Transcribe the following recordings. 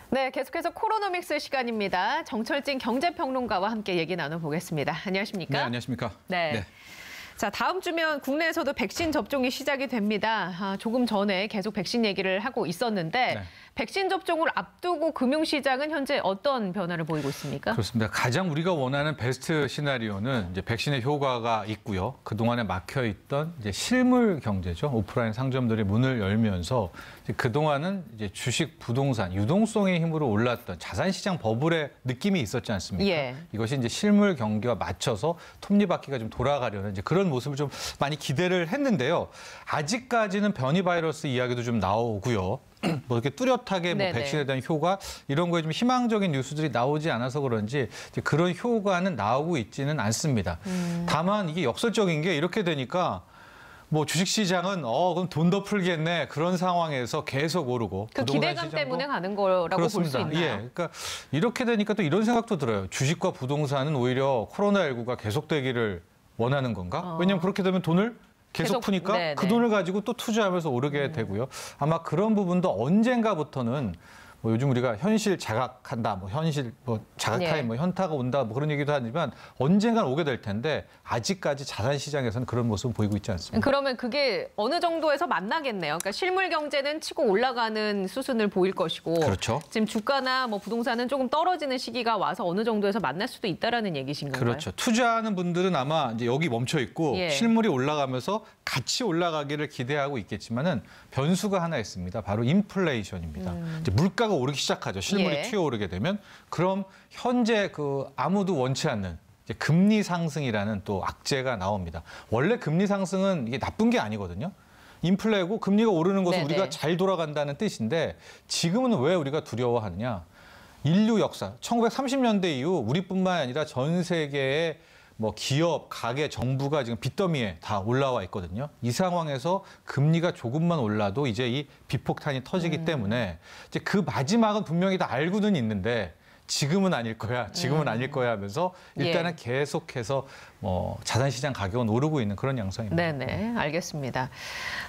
네, 계속해서 코로노믹스 시간입니다. 정철진 경제평론가와 함께 얘기 나눠보겠습니다. 안녕하십니까? 네, 안녕하십니까? 네. 자, 다음 주면 국내에서도 백신 접종이 시작이 됩니다. 조금 전에 계속 백신 얘기를 하고 있었는데 네. 백신 접종을 앞두고 금융시장은 현재 어떤 변화를 보이고 있습니까? 그렇습니다. 가장 우리가 원하는 베스트 시나리오는 이제 백신의 효과가 있고요. 그동안에 막혀 있던 이제 실물 경제죠. 오프라인 상점들이 문을 열면서 이제 그동안은 이제 주식, 부동산, 유동성의 힘으로 올랐던 자산시장 버블의 느낌이 있었지 않습니까? 예. 이것이 이제 실물 경기와 맞춰서 톱니바퀴가 좀 돌아가려는 이제 그런 모습을 좀 많이 기대를 했는데요. 아직까지는 변이 바이러스 이야기도 좀 나오고요. 뭐 이렇게 뚜렷하게 뭐 백신에 대한 효과 이런 거에 좀 희망적인 뉴스들이 나오지 않아서 그런지 이제 그런 효과는 나오고 있지는 않습니다. 다만 이게 역설적인 게 이렇게 되니까 뭐 주식시장은 그럼 돈 더 풀겠네 그런 상황에서 계속 오르고 그 기대감 때문에 가는 거라고 볼 수 있나요? 예, 그러니까 이렇게 되니까 또 이런 생각도 들어요. 주식과 부동산은 오히려 코로나19가 계속되기를 원하는 건가? 왜냐하면 그렇게 되면 돈을 계속 푸니까 네네. 그 돈을 가지고 또 투자하면서 오르게 되고요. 아마 그런 부분도 언젠가부터는 뭐 요즘 우리가 현실 자각한다, 뭐 현실 뭐 자각 타임, 뭐 현타가 온다, 뭐 그런 얘기도 하지만 언젠간 오게 될 텐데 아직까지 자산 시장에서는 그런 모습은 보이고 있지 않습니다. 그러면 그게 어느 정도에서 만나겠네요. 그러니까 실물 경제는 치고 올라가는 수순을 보일 것이고, 그렇죠. 지금 주가나 뭐 부동산은 조금 떨어지는 시기가 와서 어느 정도에서 만날 수도 있다라는 얘기신 건가요? 그렇죠. 투자하는 분들은 아마 이제 여기 멈춰 있고 실물이 올라가면서 같이 올라가기를 기대하고 있겠지만은 변수가 하나 있습니다. 바로 인플레이션입니다. 이제 물가가 오르기 시작하죠. 실물이 튀어오르게 되면 그럼 현재 그 아무도 원치 않는 이제 금리 상승이라는 또 악재가 나옵니다. 원래 금리 상승은 이게 나쁜 게 아니거든요. 인플레고 금리가 오르는 것은 우리가 잘 돌아간다는 뜻인데 지금은 왜 우리가 두려워하느냐? 인류 역사 1930년대 이후 우리뿐만 아니라 전 세계의 뭐 기업, 가게, 정부가 지금 빚더미에 다 올라와 있거든요. 이 상황에서 금리가 조금만 올라도 이제 이 빚폭탄이 터지기 때문에 이제 그 마지막은 분명히 다 알고는 있는데 지금은 아닐 거야, 지금은 아닐 거야 하면서 일단은 계속해서 자산시장 가격은 오르고 있는 그런 양상입니다. 네네, 알겠습니다.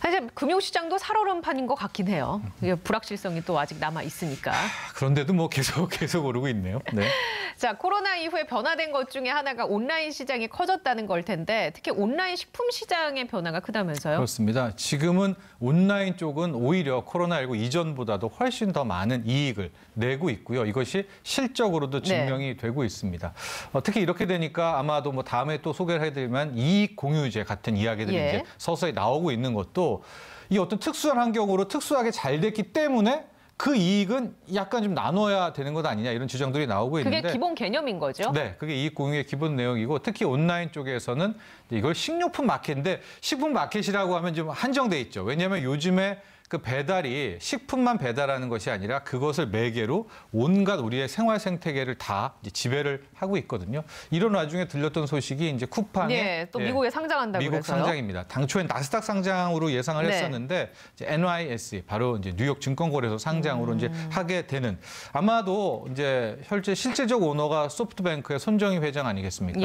사실 금융시장도 살얼음판인 것 같긴 해요. 이게 불확실성이 또 아직 남아 있으니까. 그런데도 뭐 계속 오르고 있네요. 네. 자, 코로나 이후에 변화된 것 중에 하나가 온라인 시장이 커졌다는 걸 텐데 특히 온라인 식품 시장의 변화가 크다면서요? 그렇습니다. 지금은 온라인 쪽은 오히려 코로나19 이전보다도 훨씬 더 많은 이익을 내고 있고요. 이것이 실적으로도 증명이 되고 있습니다. 특히 이렇게 되니까 아마도 뭐 다음에 또 소개를 해드리면 이익 공유제 같은 이야기들이 이제 서서히 나오고 있는 것도 이 어떤 특수한 환경으로 특수하게 잘 됐기 때문에 그 이익은 약간 좀 나눠야 되는 것 아니냐 이런 주장들이 나오고 있는데 그게 기본 개념인 거죠? 네, 그게 이익 공유의 기본 내용이고 특히 온라인 쪽에서는 이걸 식료품 마켓인데 식품 마켓이라고 하면 좀 한정돼 있죠. 왜냐하면 요즘에 그 배달이 식품만 배달하는 것이 아니라 그것을 매개로 온갖 우리의 생활 생태계를 다 이제 지배를 하고 있거든요. 이런 와중에 들렸던 소식이 이제 쿠팡에 또 미국에 상장한다고 미국 그래서요? 상장입니다. 당초엔 나스닥 상장으로 예상을 했었는데 이제 NYSE 바로 이제 뉴욕 증권거래소 상장으로 이제 하게 되는 아마도 이제 실제적 오너가 소프트뱅크의 손정희 회장 아니겠습니까?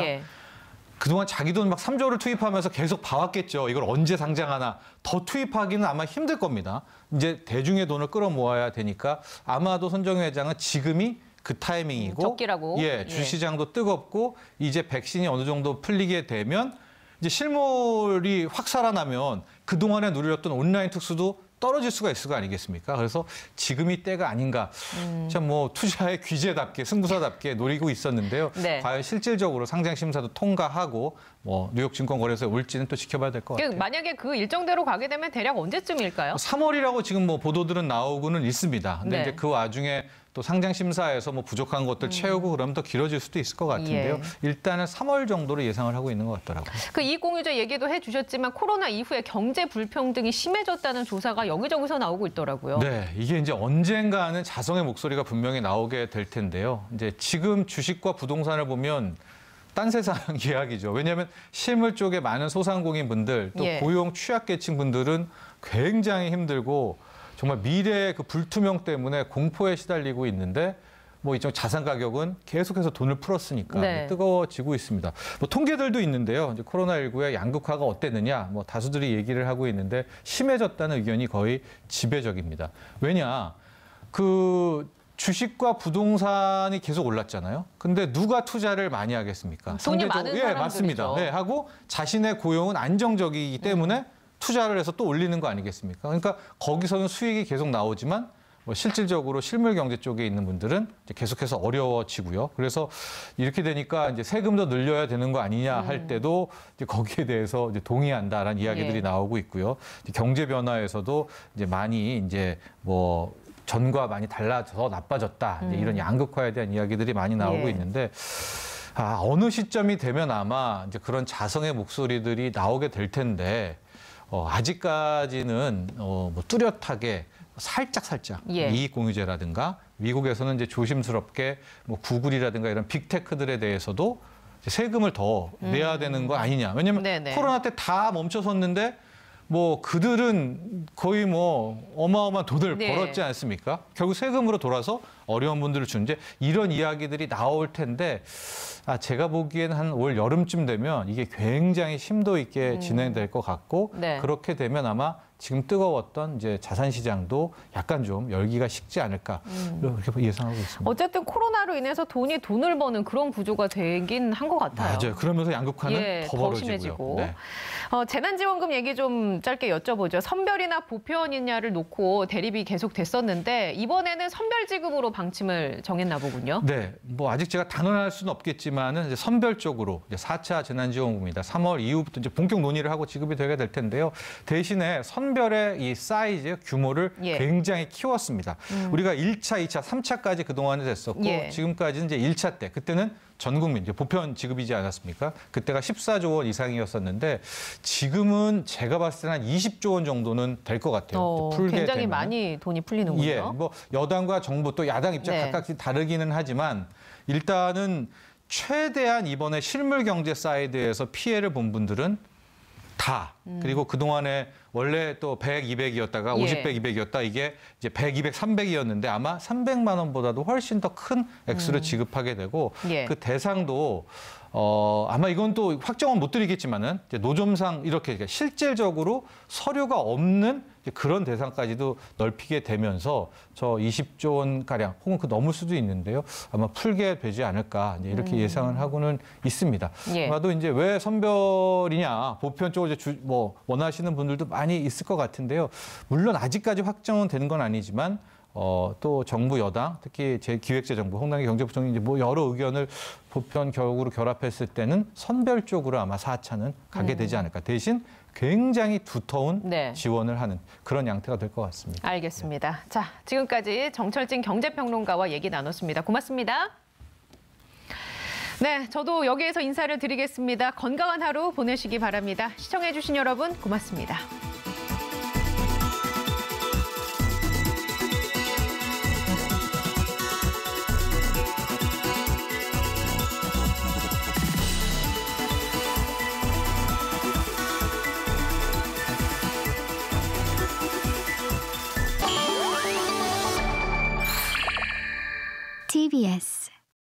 그동안 자기 돈 막 3조를 투입하면서 계속 봐왔겠죠. 이걸 언제 상장하나. 더 투입하기는 아마 힘들 겁니다. 이제 대중의 돈을 끌어모아야 되니까 아마도 손정희 회장은 지금이 그 타이밍이고 적기라고. 주시장도 뜨겁고 이제 백신이 어느 정도 풀리게 되면 이제 실물이 확 살아나면 그동안에 누렸던 온라인 특수도 떨어질 수가 있을 거 아니겠습니까? 그래서 지금이 때가 아닌가. 참 뭐 투자의 귀재답게 승부사답게 노리고 있었는데요. 과연 실질적으로 상장 심사도 통과하고 뭐 뉴욕 증권거래소에 올지는 또 지켜봐야 될 것 같아요. 만약에 그 일정대로 가게 되면 대략 언제쯤일까요? 3월이라고 지금 뭐 보도들은 나오고는 있습니다. 근데 이제 그 와중에 또 상장 심사에서 뭐 부족한 것들 채우고 그러면 더 길어질 수도 있을 것 같은데요. 일단은 3월 정도로 예상을 하고 있는 것 같더라고요. 그 이익공유제 얘기도 해주셨지만 코로나 이후에 경제 불평등이 심해졌다는 조사가 여기저기서 나오고 있더라고요. 네, 이게 이제 언젠가는 자성의 목소리가 분명히 나오게 될 텐데요. 이제 지금 주식과 부동산을 보면 딴 세상 이야기죠. 왜냐하면 실물 쪽에 많은 소상공인 분들 또 고용 취약계층 분들은 굉장히 힘들고 정말 미래의 그 불투명 때문에 공포에 시달리고 있는데 뭐 이쪽 자산 가격은 계속해서 돈을 풀었으니까 뜨거워지고 있습니다. 뭐 통계들도 있는데요. 이제 코로나19의 양극화가 어땠느냐, 뭐 다수들이 얘기를 하고 있는데 심해졌다는 의견이 거의 지배적입니다. 왜냐, 그 주식과 부동산이 계속 올랐잖아요. 근데 누가 투자를 많이 하겠습니까? 돈이 많은 사람들이죠. 맞습니다. 네, 하고 자신의 고용은 안정적이기 때문에 투자를 해서 또 올리는 거 아니겠습니까? 그러니까 거기서는 수익이 계속 나오지만 뭐 실질적으로 실물 경제 쪽에 있는 분들은 이제 계속해서 어려워지고요. 그래서 이렇게 되니까 이제 세금도 늘려야 되는 거 아니냐 할 때도 이제 거기에 대해서 이제 동의한다라는 이야기들이 나오고 있고요. 경제 변화에서도 이제 많이 이제 뭐 전과 많이 달라져서 나빠졌다. 이제 이런 양극화에 대한 이야기들이 많이 나오고 있는데 어느 시점이 되면 아마 이제 그런 자성의 목소리들이 나오게 될 텐데 아직까지는 뭐 뚜렷하게 살짝 이익공유제라든가 미국에서는 이제 조심스럽게 뭐 구글이라든가 이런 빅테크들에 대해서도 세금을 더 내야 되는 거 아니냐. 왜냐하면 코로나 때 다 멈춰섰는데 뭐 그들은 거의 뭐 어마어마한 돈을 벌었지 않습니까? 결국 세금으로 돌아서 어려운 분들을 주는데 이런 이야기들이 나올 텐데 제가 보기엔 한 올 여름쯤 되면 이게 굉장히 심도 있게 진행될 것 같고 그렇게 되면 아마 지금 뜨거웠던 이제 자산 시장도 약간 좀 열기가 식지 않을까 이렇게 예상하고 있습니다. 어쨌든 코로나로 인해서 돈을 버는 그런 구조가 되긴 한 것 같아요. 맞아요. 그러면서 양극화는 더 벌어지고요. 심해지고. 재난지원금 얘기 좀 짧게 여쭤보죠. 선별이나 보편이냐를 놓고 대립이 계속 됐었는데 이번에는 선별지급으로 방침을 정했나 보군요. 네, 뭐 아직 제가 단언할 수는 없겠지만은 이제 선별적으로 이제 4차 재난지원금입니다. 3월 이후부터 이제 본격 논의를 하고 지급이 되게 될 텐데요. 대신에 선별의 이 사이즈, 규모를 굉장히 키웠습니다. 우리가 1차, 2차, 3차까지 그동안에 됐었고 지금까지는 이제 1차 때 그때는 전 국민 이제 보편 지급이지 않았습니까? 그때가 14조 원 이상이었었는데 지금은 제가 봤을 때는 한 20조 원 정도는 될 것 같아요. 풀게 굉장히 되면. 많이 돈이 풀리는군요. 뭐 여당과 정부 또 야당 입장 각각 다르기는 하지만 일단은 최대한 이번에 실물 경제 사이드에서 피해를 본 분들은 다 그리고 그동안에 원래 또 100, 200이었다가 50, 100, 200이었다 이게 이제 100, 200, 300이었는데 아마 300만 원보다도 훨씬 더 큰 액수를 지급하게 되고 그 대상도 아마 이건 또 확정은 못 드리겠지만은 이제 노점상 이렇게 실질적으로 서류가 없는 그런 대상까지도 넓히게 되면서 저 20조 원 가량 혹은 그 넘을 수도 있는데요. 아마 풀게 되지 않을까 이렇게 예상을 하고는 있습니다. 아마도 이제 왜 선별이냐 보편 쪽을 이제 뭐 원하시는 분들도 많이 있을 것 같은데요. 물론 아직까지 확정은 된 건 아니지만. 또 정부 여당, 특히 제 기획재정부, 홍남기 경제부총리 이제 뭐 여러 의견을 보편 격으로 결합했을 때는 선별 쪽으로 아마 4차는 가게 되지 않을까. 대신 굉장히 두터운 지원을 하는 그런 양태가 될 것 같습니다. 알겠습니다. 자, 지금까지 정철진 경제평론가와 얘기 나눴습니다. 고맙습니다. 네, 저도 여기에서 인사를 드리겠습니다. 건강한 하루 보내시기 바랍니다. 시청해주신 여러분 고맙습니다.